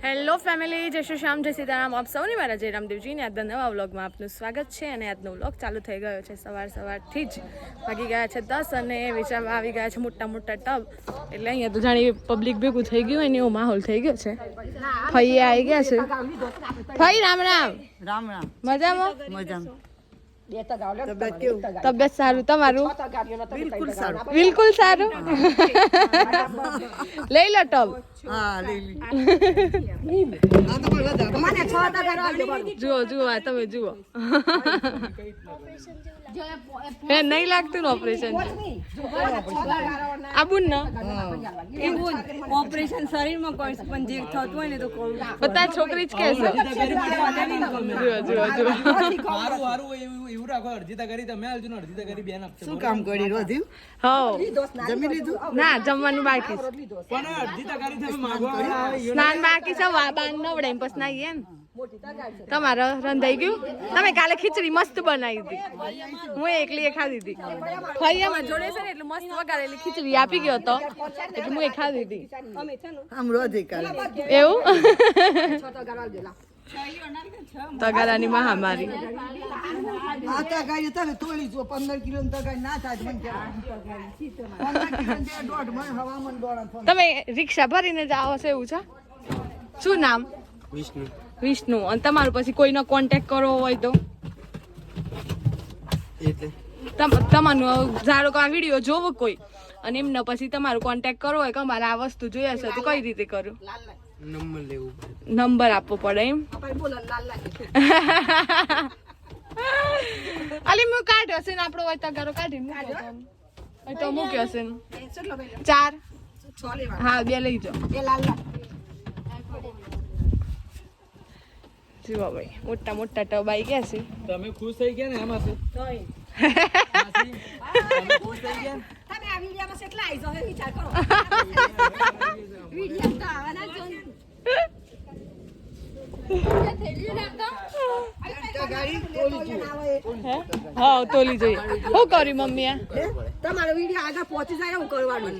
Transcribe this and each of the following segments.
Hello family, જય શ્રી શ્યામ, જય સીતારામ. આપ સૌની મારા જય રામદેવજીને આજના નવા વ્લોગમાં આપનું સ્વાગત છે. અને આજનો વ્લોગ ચાલુ થઈ ગયો છે સવારથી જ. વાગી ગયા છે 10 અને વેચાવા આવી ગયા છે મોટા મોટા ટબ. એટલે અહીંયા તો જાણી પબ્લિક ભેગું થઈ ગયું હોય ને એવો માહોલ થઈ ગયો છે. ફઈ આવી ગયા છે. ફઈ રામ રામ. રામ રામ. મજામાં? મજામાં. તબિયત સારું? તમારું? બિલકુલ સારું. બિલકુલ સારું. લઈ લો ટબ. હા લઈ લી. જુઓ જુઓ, આ તમે જુઓ. હે નહીં લાગતું ને ઓપરેશન આબુન ના ઓપરેશન શરીરમાં કોઈ પણ જે થતું હોય ને તો બધા છોકરી જ કહેશે. જુઓ જુઓ જુઓ. શું કામ કરી રોધ્યું? હો જમી લીધું? ના, જમવાનું બાકી છે. સ્નાન બાકી છે. બાન નવડાઈ પછી નાઈએ ને. તમારે રંધાઈ ગયું? તમે કાલે ખીચડી મસ્ત બનાવી હતી, હું એકલી ખાધી હતી. ફરિયામાં જોડે છે ને એટલે મસ્ત વગાડેલી ખીચડી આપી ગયો હતો એટલે હું ખાધી હતી. આમ રોધી કાલે. એવું તગારાની મહામારી. આ તગાઈ તમે તોડી જો 15 કિલો ની તગાઈ ના થાય મને કહેવાય. 15 કિલો ની દોઢ મને હવામાન દોડા. તમે રિક્ષા ભરીને જ આવો છો એવું છે? શું નામ? વિષ્ણુ. વિષ્ણુ. અને તમારું પછી કોઈનો કોન્ટેક્ટ કરવો હોય તો એટલે તમારું ધારો કે આ વિડીયો જોવો કોઈ અને એમને પછી તમારું કોન્ટેક્ટ કરવો હોય કે અમારે આ વસ્તુ જોઈએ છે તો કઈ રીતે કરું? નંબર લેવું પડે. નંબર આપવો પડે એમ? અલી હું કાઢ્યો છે ને આપણો હોય તગારો કાઢી મૂક્યો તો મૂક્યો છે ને 4. હા 2 લઈ જાઓ. જુઓ ભાઈ, મોટા મોટા ટબ આવી ગયા છે. તમે ખુશ થઈ ગયા ને એમાં છે હા તોલી જોઈએ. શું કર્યું મમ્મી? તમારો વિડીયો આગળ પહોંચી જાય હું કરવાનું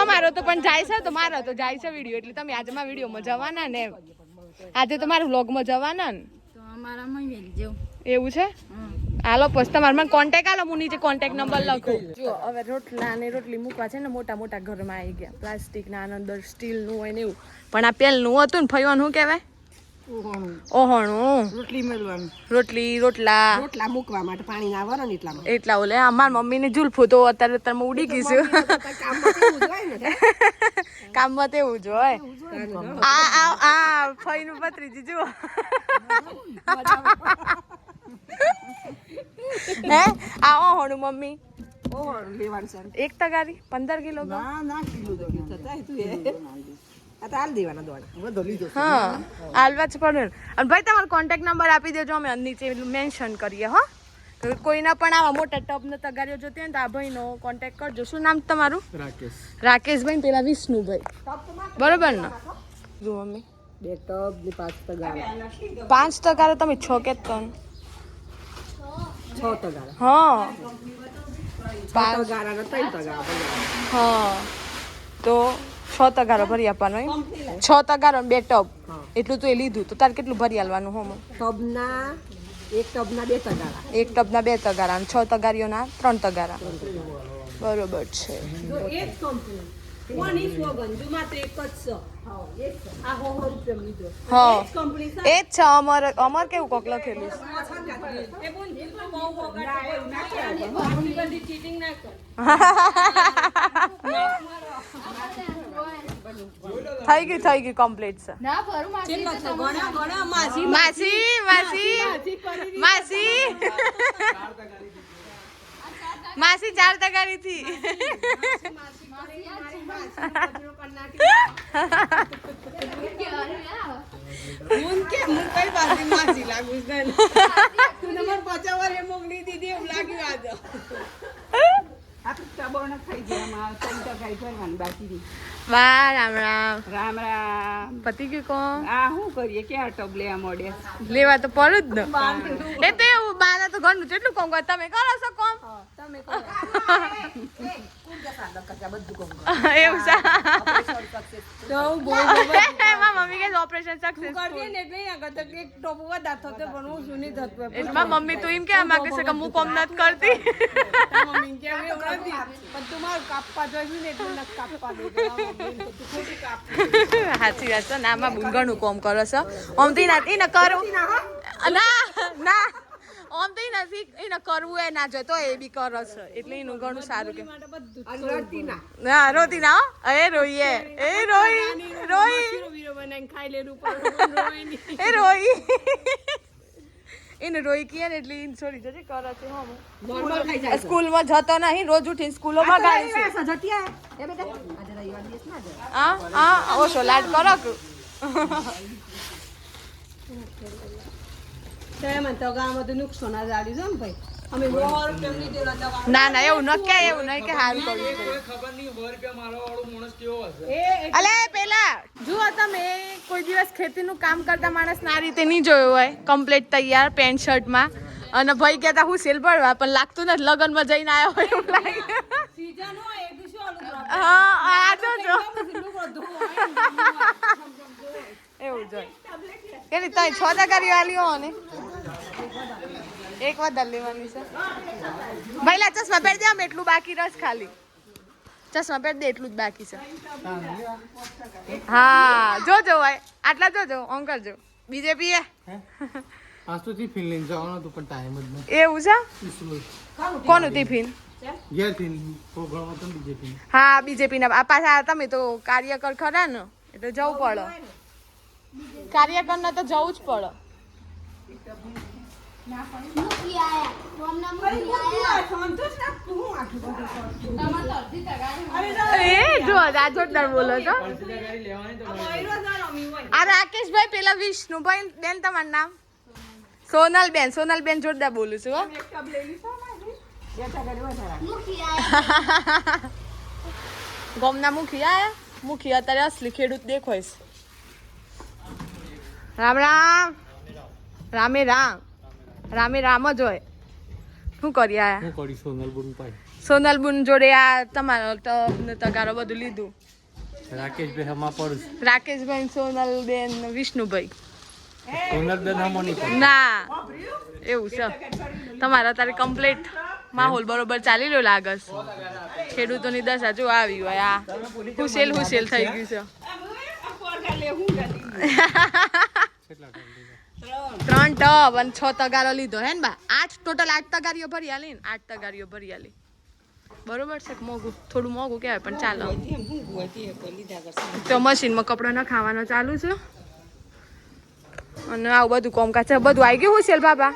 અમારો તો પણ જાય છે, તો મારો તો જાય છે વિડીયો. એટલે તમે આજે માં વિડીયોમાં જવાના ને? આજે તો મારા વ્લોગમાં જવાના ને? એવું છે? હાલો પછી તમારે મને કોન્ટેક્ટ આલો, હું નીચે કોન્ટેક્ટ નંબર લખું. જો હવે રોટલા ને રોટલી મૂકવા છે ને મોટા મોટા ઘરમાં આવી ગયા. પ્લાસ્ટિક ના અંદર સ્ટીલ નું હોય ને એવું. પણ આ પેલનું હતું ને ફઈવાનું શું કહેવાય? ઓહણું. રોટલી મેળવાનું. રોટલા મૂકવા માટે પાણી ના વરણ એટલામાં એટલા ઓલે અમારા મમ્મી ની જુલ્ફું તો અત્યારે ઉડી ગઈ છે. કામમાં તો એવું જ હોય. આ ફઈ નું ભત્રીજી જુઓ. હે આ ઓહણું મમ્મી લેવાનું સર 1 તગારી 15 કિલો. ના ના કિલો દો. હાલ દેવાના દોડ વધો લીધો. હા આલવા જ પડે. અને ભાઈ તમારો કોન્ટેક્ટ નંબર આપી દેજો, અમે નીચે મેન્શન કરીએ. હો તો કોઈના પણ આવા મોટા ટબ ને તગારીઓ જોતી હોય ને તો આ ભાઈનો કોન્ટેક્ટ કરજો. શું નામ તમારું? રાકેશ. રાકેશભાઈ ને પેલા વિષ્ણુભાઈ, બરોબર ને? જો મમ્મી 2 ટબ ને 5 તગારા 5 તગારો તમે 6 કે 3? 6 તગારા હા 5 તગારા ને 3 તગારા હા તો 6 તગારો ભરી આપવાનો એમ? 6 તગારો 2 ટબ એટલું તો એ લીધું. તો તારે કેટલું ભરી આલવાનું? હોમ ટબના 1 ટબના 2 તગારા 1 ટબના 2 તગારા અને 6 તગારીઓના 3 તગારા. બરોબર છે. જો એક કંપની કોની સ્લોગન જો માત્ર એક જ છે. આ હો રૂપિયા લીધો હા કંપની છે. એ જ છે. અમર કેવું કોક લખેલું છે. એ બોલ જેટલો બહુ વગાડે ના કરે ચીટિંગ ના કર. થઈ ગઈ કમ્પ્લીટ છે. માસી માસી માસી 4 તગારી થી. વાહ રામ રામ. રામ રામ. પતિ ગયું કોણ? આ શું કરીએ ક્યાં ટબ લેવા મળે લેવા તો પડે જ ને. એ તો એવું બાને તો ઘરનું જેટલું કામ કરે તમે કરો છો કામ તમે કરો એવું છે તો બહુ મારી મમ્મી કે ઓપરેશન સક્સેસ કરજે ને એટલે આગળ તો એક ટોપ વધારે થતો પણ હું શું નહીં થતું એટલે મારી મમ્મી તો એમ કે માંગે છે કે હું કામ નથી કરતી મમ્મી કે એવું નથી પણ તું મારું કાપવા જોઈ ને એટલે નથી કાપવા દે તું ખોટું કાપ સાચી વાત છે ના માં ઘણું કામ કરો છો આમ તો એને કરું ના ના આમ તો નથી એને કરવું એ ના જોઈએ તો એ બી કરો છો એટલે એનું ઘણું સારું કે ના રોતી ના એ રોઈએ એ રોઈ રોઈ ખાઈ લેલું એ રોઈ એને રોઈ કીએ ને એટલે એને છોડી જજે કરે છે હમ સ્કૂલમાં જતો નહીં રોજ ઉઠીને સ્કૂલોમાં ગાય છે હા ઓછો લાડ કરો કે મને તો ગામમાં તો નુકસાન જ આવ્યું છે ને ભાઈ અમે 100 રૂપિયા લીધેલા દવા ના ના એવું ન કે એવું નહીં કે સારું કર્યું છે ખબર નહીં 100 રૂપિયા મારો વાળો માણસ કેવો હશે અલે પેલા જુઓ તમે કોઈ દિવસ ખેતીનું કામ કરતા માણસ ના રીતે નહીં જોયું હોય કમ્પ્લીટ તૈયાર પેન્ટ શર્ટમાં અને ભાઈ કહેતા હું સેલ ભરવા પણ લાગતું નથી લગનમાં જઈને આવ્યો હોય એવું લાગે સીઝન હોય એ શું આલું હા આ જો એવું જોઈ કેટલી તઈ 6 તગારી વાલી હો ને એક વધારે લેવાની છે ભાઈલા ચશ્મા પહેરી દે આમ એટલું બાકી રસ ખાલી ચશ્મા પહેરી દે એટલું જ બાકી છે હા જોજો ભાઈ આટલા જોજો ઓન કરજો બીજેપી એ આસ્તુથી ફિનલેન્ડ જવાનું હતું પણ ટાઈમ જ નહીં એવું છે કોનું ટિફિન ગેરથી પ્રોગ્રામ હતો ને બીજેપી હા બીજેપી ના પાછા તમે તો કાર્યકર ખરા ને એટલે જવું પડે કાર્યકર ને તો જવું જ પડે એ જો આ જોરદાર બોલો છો આ રાકેશભાઈ પેલા વિષ્ણુભાઈ બેન તમારું નામ સોનલબેન જોરદાર બોલું છું હો ગોમના મુખી આયા મુખી અત્યારે અસલી ખેડૂત દેખોય છે રામ રામ રામે રામ જ હોય શું કરી આયા હું કરી સોનલબુન પાઈ સોનલબુન જોડે આ તમારો તગારો બધું લીધું રાકેશભાઈ હમા પડું રાકેશભાઈ સોનલબેન વિષ્ણુભાઈ સોનલબેન હમો નહીં ના એવું છે તમારે અત્યારે કમ્પ્લીટ માહોલ બરોબર ચાલી રહ્યો લાગે છે ખેડૂતોની દશા જો આવી હોય આ હુસેલ થઈ ગયું છે 3 ટબ અને 6 તગારો લીધો હે ને બા 8 ટોટલ 8 તગારીઓ ભરી આલી ને 8 તગારીઓ ભરી આલી બરોબર છે મોંઘું થોડું મોંઘું કહેવાય પણ ચાલો તો મશીનમાં કપડો ન ખાવાનો ચાલુ છે અને આવું બધું કોમકાજ છે બધું આવી ગયું હુસેલ બાબા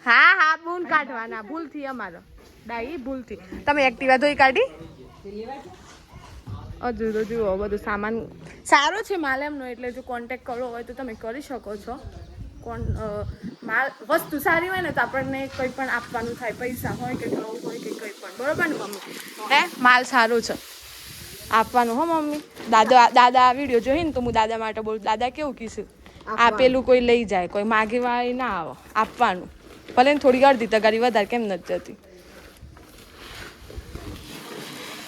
હા બૂન કાઢવાના ભૂલથી અમારો ડાઈ ભૂલથી તમે એક્ટિવા ધોઈ કાઢી હજુ તો જુઓ બધું સામાન સારો છે માલ એમનો એટલે જો કોન્ટેક કરવો હોય તો તમે કરી શકો છો માલ વસ્તુ સારી હોય ને તો આપણને કંઈ પણ આપવાનું થાય પૈસા હોય કે ઘઉં હોય કે કંઈ પણ બરોબર ને મમ્મી હે માલ સારો છે આપવાનું હો મમ્મી દાદા વિડીયો જોઈને તો હું દાદા માટે બોલું દાદા કેવું કીધું આપેલું કોઈ લઈ જાય કોઈ માગે વાળી ના આવે આપવાનું ભલે ને થોડી અડધી તગારી વધારે કેમ નથી જતી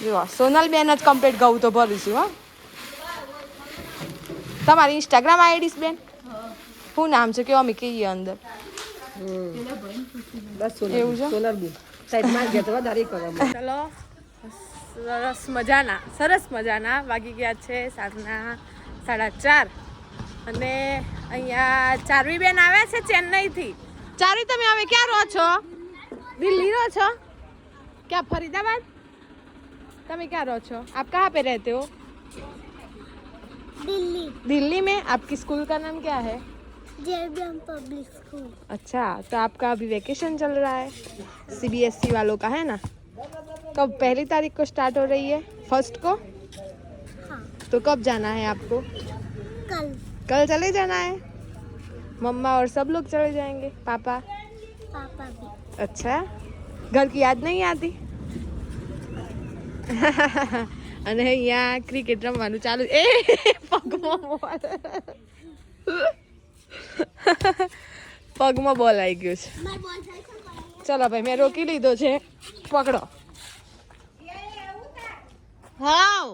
જો સોનલબેન જ કમ્પ્લીટ ઘઉં તો ભરીશું હા તમારી ઇન્સ્ટાગ્રામ આઈડીસ બેન શું નામ છે કેવા અમે કહીએ અંદર એવું છે ચલો સરસ મજાના વાગી ગયા છે સાંજના 4:30 અને અહીંયા ચારવી બેન આવે છે ચેન્નઈથી ચારવી તમે હવે ક્યાં રહો છો દિલ્હી રહો છો ક્યાં फरीदाबाद તમે क्या रहो છો आप कहाँ पे रहते हो दिल्ली में आपकी स्कूल का नाम क्या है जेबीएम पब्लिक स्कूल। अच्छा तो आपका अभी वेकेशन चल रहा है सीबीएसई वालों का है ना कब 1 तारीख को स्टार्ट हो रही है 1 को हाँ। तो कब जाना है आपको कल चले जाना है मम्मा और सब लोग चले जाएंगे पापा भी। अच्छा घर की याद नहीं आती અને અહીંયા ક્રિકેટ રમવાનું ચાલુ પગમાં બોલ આવી ગયો છે. ચલો ભાઈ મેં રોકી લીધો છે. પકડો. હાવ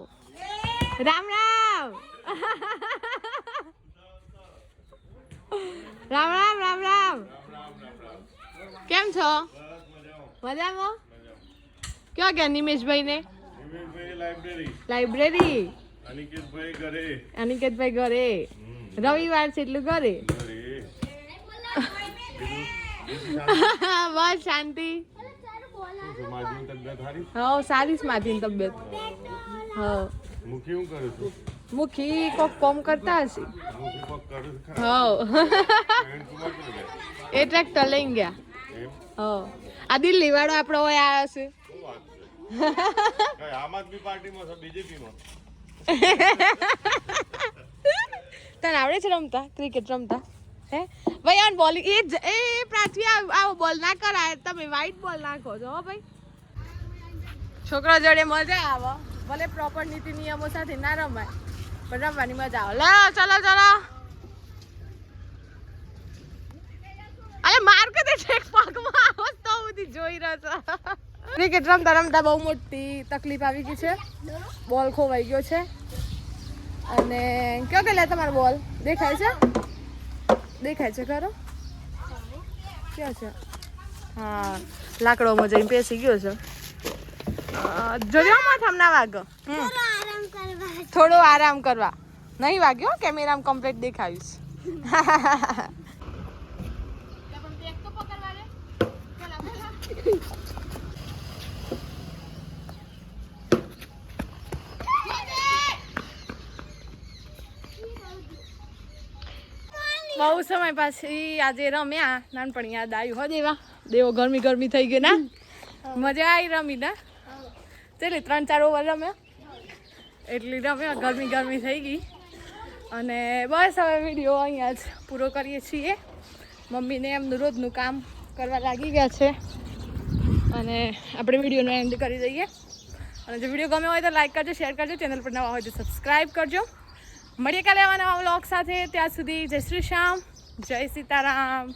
રામ રામ રામ રામ રામ રામ. કેમ છો? મજામાં? ક્યાં ગયા નિમેશભાઈ ને? લાઇબ્રેરી. અનિકેતભાઈ ઘરે. રવિવાર છે એટલું ઘરે. બસ શાંતિ. હા સારી માધીની તબિયત. હા મુખી કોક કોમ કરતા હશે. હા એ ટ્રેક્ટર લઈને ગયા. હા આ દિલ્હી વાળો આપણો હોય આવ્યો છે. આમ આદમી પાર્ટીમાં છે બીજેપીમાં. તને આવડે છે રમતા ક્રિકેટ રમતા? હે ભાઈ આ બોલિંગ એ પ્રાચી આવો બોલ ના કરાય. તમે વ્હાઈટ બોલ નાખો છો હો ભાઈ. છોકરા જોડે મજા આવે ભલે પ્રોપર નીતિ નિયમો સાથે ના રમાય પણ રમવાની મજા આવે. લે ચલો ચલો. અરે માર કે દે એક પગમાં આવો તો બધી જોઈ રહ્યો છો. ક્રિકેટ રમતા રમતા બહુ મોટી તકલીફ આવી ગઈ છે. બોલ ખોવાઈ ગયો છે અને કયો કે લે તમારો બોલ દેખાય છે? દેખાય છે ખરો? ક્યાં છે? હા લાકડોમાં જઈને પેસી ગયો છે. જોજો માથામાં ના વાગો. થોડો આરામ કરવા. નહીં વાગ્યો કેમેરામાં કમ્પ્લીટ દેખાવીશ. બહુ સમય પછી આજે રમ્યા. નાનપણ યાદ આવ્યું હો દેવા. દેવો ગરમી ગરમી થઈ ગઈ ના? મજા આવી રમી ના? ચલી 3-4 ઓવર રમ્યા એટલી રમ્યા. ગરમી ગરમી થઈ ગઈ અને બસ હવે વિડીયો અહીંયા જ પૂરો કરીએ છીએ. મમ્મીને એમનું રોજનું કામ કરવા લાગી ગયા છે અને આપણે વિડીયોનો એન્ડ કરી દઈએ. અને જો વિડીયો ગમ્યો હોય તો લાઈક કરજો, શેર કરજો, ચેનલ પર નવા હોય તો સબસ્ક્રાઈબ કરજો. મળીએ કાલે આવા નવા વ્લોગ સાથે. ત્યાં સુધી જય શ્રી શ્યામ, જય સીતારામ.